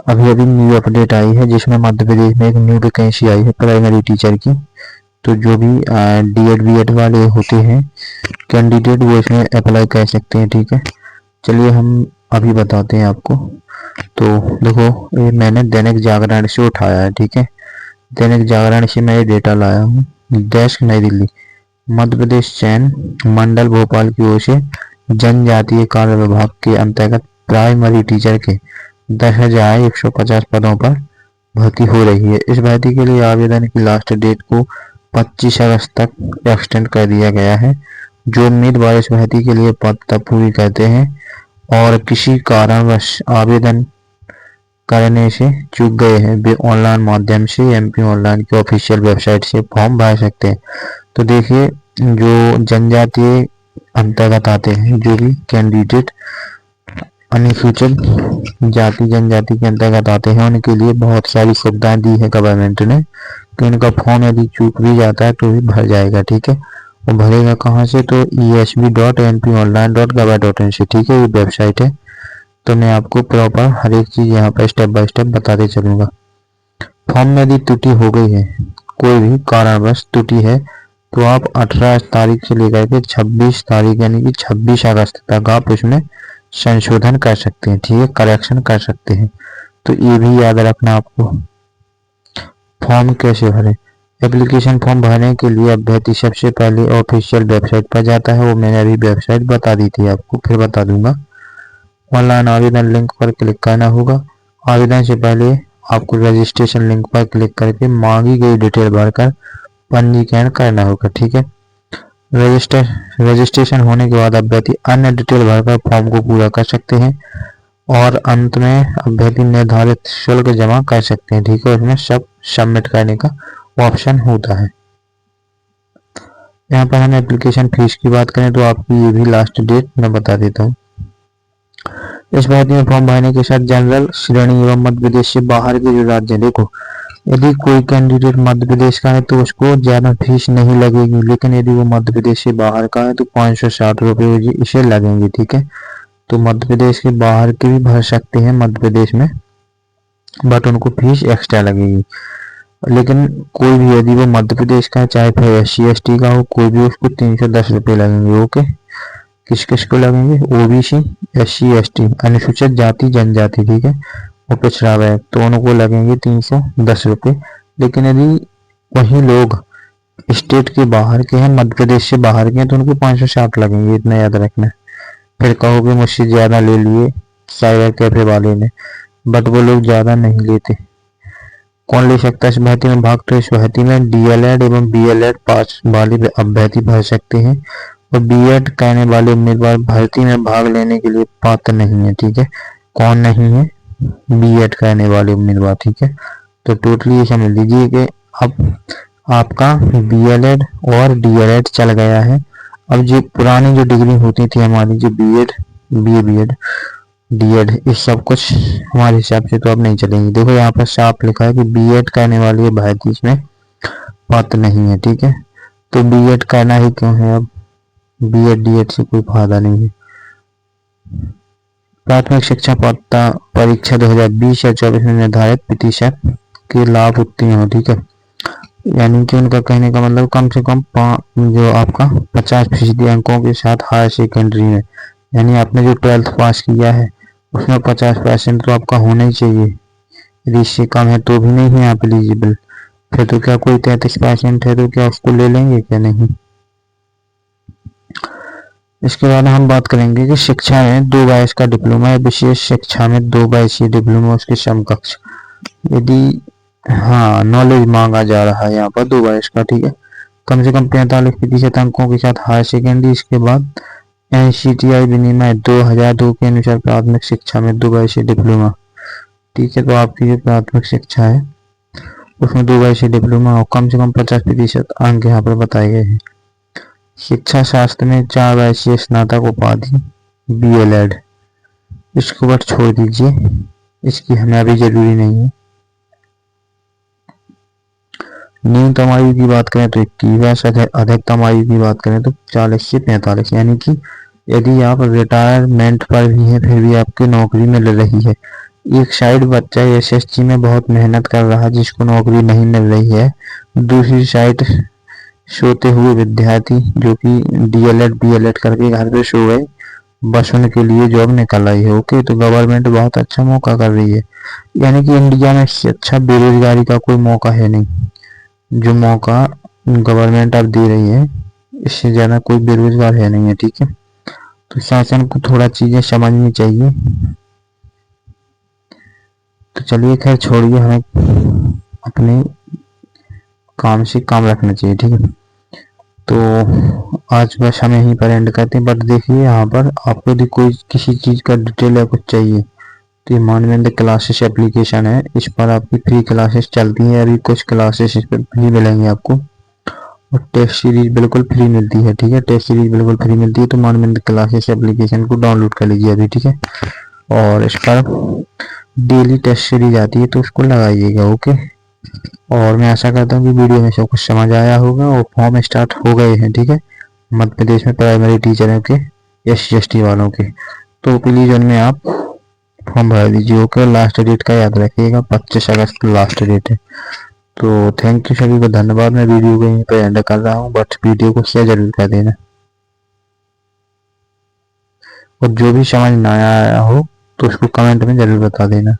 अभी अभी new update आई है जिसमें मध्य प्रदेश में एक न्यू वैकेंसी आई है प्राइमरी टीचर की। तो जो भी डी एड बी एड वाले होते हैं कैंडिडेट वो इसमें अप्लाई कर सकते हैं। ठीक है, चलिए हम अभी बताते हैं आपको। तो देखो, ये मैंने दैनिक जागरण से उठाया है। ठीक है, दैनिक जागरण से मैं ये डेटा लाया हूँ। डेस्क नई दिल्ली, मध्य प्रदेश चयन मंडल भोपाल की ओर से जनजातीय कार्य विभाग के अंतर्गत प्राइमरी टीचर के 10,150 पदों पर भर्ती हो रही है। इस भर्ती के लिए आवेदन की लास्ट डेट को 25 अगस्त तक एक्सटेंड कर दिया गया है। जो उम्मीदवार इस भर्ती के लिए पात्रता पूरी करते हैं और किसी कारणवश आवेदन करने से चूक गए हैं, वे ऑनलाइन माध्यम से एमपी ऑनलाइन की ऑफिशियल वेबसाइट से फॉर्म भर सकते हैं। तो देखिए, जो जनजातीय अंतर्गत आते हैं, जो भी कैंडिडेट अनुसूचित जाति जनजाति के अंतर्गत आते हैं, उनके लिए बहुत सारी सुविधाएं दी है गवर्नमेंट ने कि उनका फॉर्म यदि चूक भी जाता है तो भी भर जाएगा। ठीक है, वो भरेगा कहाँ से? तो esb.mponline.gov.in से। ठीक है, ये वेबसाइट है। तो मैं आपको प्रॉपर हर एक चीज़ यहाँ पर स्टेप बाय स्टेप बताते चलूँगा। फॉर्म में यदि त्रुटि हो गई है, कोई भी कारणवश त्रुटि है, तो आप 18 तारीख से लेकर के 26 तारीख यानी कि 26 अगस्त तक आप उसमें संशोधन कर सकते हैं। ठीक है, करेक्शन कर सकते हैं। तो ये भी याद रखना आपको। फॉर्म कैसे भरें? एप्लीकेशन फॉर्म भरने के लिए अभ्यर्थी सबसे पहले ऑफिशियल वेबसाइट पर जाता है। वो मैंने अभी वेबसाइट बता दी थी आपको, फिर बता दूंगा। ऑनलाइन आवेदन लिंक पर क्लिक करना होगा। आवेदन से पहले आपको रजिस्ट्रेशन लिंक पर क्लिक करके मांगी गई डिटेल भरकर पंजीकरण करना होगा। ठीक है, रजिस्ट्रेशन होने के बाद अभ्यर्थी अन्य डिटेल भरकर फॉर्म को पूरा कर सकते हैं और अंत में अभ्यर्थी निर्धारित शुल्क जमा कर सकते हैं। ठीक है, उसमें सब सबमिट करने का ऑप्शन होता है। यहाँ पर हम एप्लीकेशन फीस की बात करें तो आपकी ये भी लास्ट डेट मैं बता देता हूँ। इस भर्ती में फॉर्म भरने के साथ जनरल श्रेणी एवं मध्य प्रदेश से बाहर के जो राज्य, देखो यदि कोई कैंडिडेट मध्य प्रदेश का है तो उसको ज्यादा फीस नहीं लगेगी, लेकिन यदि वो मध्य प्रदेश से बाहर का है तो 560 रुपये इसे लगेंगे। ठीक है, तो मध्य प्रदेश के बाहर के भी भर सकते हैं मध्य प्रदेश में, बट उनको फीस एक्स्ट्रा लगेगी। लेकिन कोई भी यदि वो मध्य प्रदेश का है, चाहे फिर SC ST का हो, कोई भी, उसको 310 रुपये लगेंगे। ओके, किस किस को लगेंगे? OBC SC ST अनुसूचित जाति जनजाति। ठीक है, वो पिछड़ा वर्ग, तो उनको लगेंगे 310 रुपये। लेकिन यदि वही लोग स्टेट के बाहर के हैं, मध्य प्रदेश से बाहर के हैं, तो उनको 560 लगेंगे। इतना याद रखना है। फिर कहोगे मुझसे ज़्यादा ले लिए साइबर कैफे वाले ने, बट वो लोग ज़्यादा नहीं लेते। कौन ले सकता है इस भर्ती में भाग? तो इस भर्ती में DLED एवं BLED पास वाले अभ्यर्थी भर सकते हैं और BEd करने वाले उम्मीदवार भर्ती में भाग लेने के लिए पात्र नहीं है। ठीक है, कौन नहीं है? BEd करने वाले उम्मीदवार। ठीक है, तो टोटली ये समझ लीजिए कि अब आपका BLED और DLED चल गया है। अब जो पुरानी जो डिग्री होती थी हमारी, जो BEd BA DED, इस सब कुछ हमारे हिसाब से तो अब नहीं चलेंगी। देखो यहाँ पर साफ लिखा है कि BEd करने वाली भर्ती इसमें पात्र नहीं है। ठीक है, तो BEd करना ही क्यों है? अब BEd DED से कोई फायदा नहीं है। प्राथमिक शिक्षा पात्रता परीक्षा 2020 या 24 में निर्धारित प्रतिशत के लाभ उत्तीर्ण हो। ठीक है, यानी कि उनका कहने का मतलब कम से कम जो आपका 50% अंकों के साथ हायर सेकेंडरी में, यानी आपने जो 12th पास किया है उसमें 50% तो आपका होना ही चाहिए। यदि इससे कम है तो भी नहीं है आप एलिजिबल। फिर तो क्या कोई 33% है तो क्या उसको ले लेंगे? क्या नहीं। इसके बाद हम बात करेंगे कि शिक्षा में 2 वर्ष का डिप्लोमा या विशेष शिक्षा में 2 वर्षीय डिप्लोमा उसके समकक्ष, यदि हाँ नॉलेज मांगा जा रहा है यहाँ पर 2 वर्ष का। ठीक है, कम से कम 45% अंकों के साथ हायर सेकेंडरी। इसके बाद NCTI विनिमय 2002 के अनुसार प्राथमिक शिक्षा में 2 वर्षीय डिप्लोमा। ठीक है, तो आपकी जो प्राथमिक शिक्षा है उसमें 2 वर्षीय डिप्लोमा और कम से कम 50% अंक यहाँ पर बताए गए हैं। शिक्षा शास्त्र में 4 वर्षीय स्नातक उपाधि BLED, इसको बट छोड़ दीजिए, इसकी हमें अभी जरूरी नहीं है। न्यूनतम आयु की बात करें तो 21 वर्ष, अधिकतम आयु की बात करें तो 40 से 45, यानी कि यदि आप रिटायरमेंट पर भी हैं फिर भी आपकी नौकरी मिल रही है, एक साइड बच्चा एसएससी में बहुत मेहनत कर रहा जिसको नौकरी नहीं मिल रही है, दूसरी साइड सोते हुए विद्यार्थी जो कि डीएलएड बीएलएड करके घर पे सो गए, बस उनके लिए जॉब निकल आई है। ओके, तो गवर्नमेंट बहुत अच्छा मौका कर रही है, यानी कि इंडिया में इससे अच्छा बेरोजगारी का कोई मौका है नहीं। जो मौका गवर्नमेंट अब दे रही है, इससे ज़्यादा कोई बेरोजगार है नहीं है। ठीक है, तो शासन को थोड़ा चीज़ें समझनी चाहिए। तो चलिए खैर छोड़िए, हमें अपने काम से काम रखना चाहिए। ठीक है, तो आज बस हम यहीं पर एंड करते हैं। बट देखिए यहाँ पर आपको यदि कोई किसी चीज़ का डिटेल या कुछ चाहिए तो ये मानवेंद्र क्लासेस एप्लीकेशन है, इस पर आपकी फ्री क्लासेस चलती हैं। अभी कुछ क्लासेस इस पर फ्री मिलेंगे आपको, और टेस्ट सीरीज बिल्कुल फ्री मिलती है। ठीक है, टेस्ट सीरीज बिल्कुल फ्री मिलती है, तो मानवेंद्र क्लासेस एप्लीकेशन को डाउनलोड कर लीजिए अभी। ठीक है, और इस पर डेली टेस्ट सीरीज आती है तो उसको लगाइएगा। ओके, और मैं आशा करता हूँ कि वीडियो में सब कुछ समझ आया होगा और फॉर्म स्टार्ट हो गए हैं। ठीक है, मध्य प्रदेश में प्राइमरी टीचरों के SC ST वालों के, तो प्लीज़ उनमें आप फॉर्म भर दीजिए। ओके, लास्ट डेट का याद रखिएगा, 25 अगस्त लास्ट डेट है। तो थैंक यू सभी को, धन्यवाद। मैं वीडियो को यहीं पर एंड कर रहा हूँ, बट वीडियो को शेयर जरूर कर देना, और जो भी समझ ना आया हो तो उसको कमेंट में जरूर बता देना।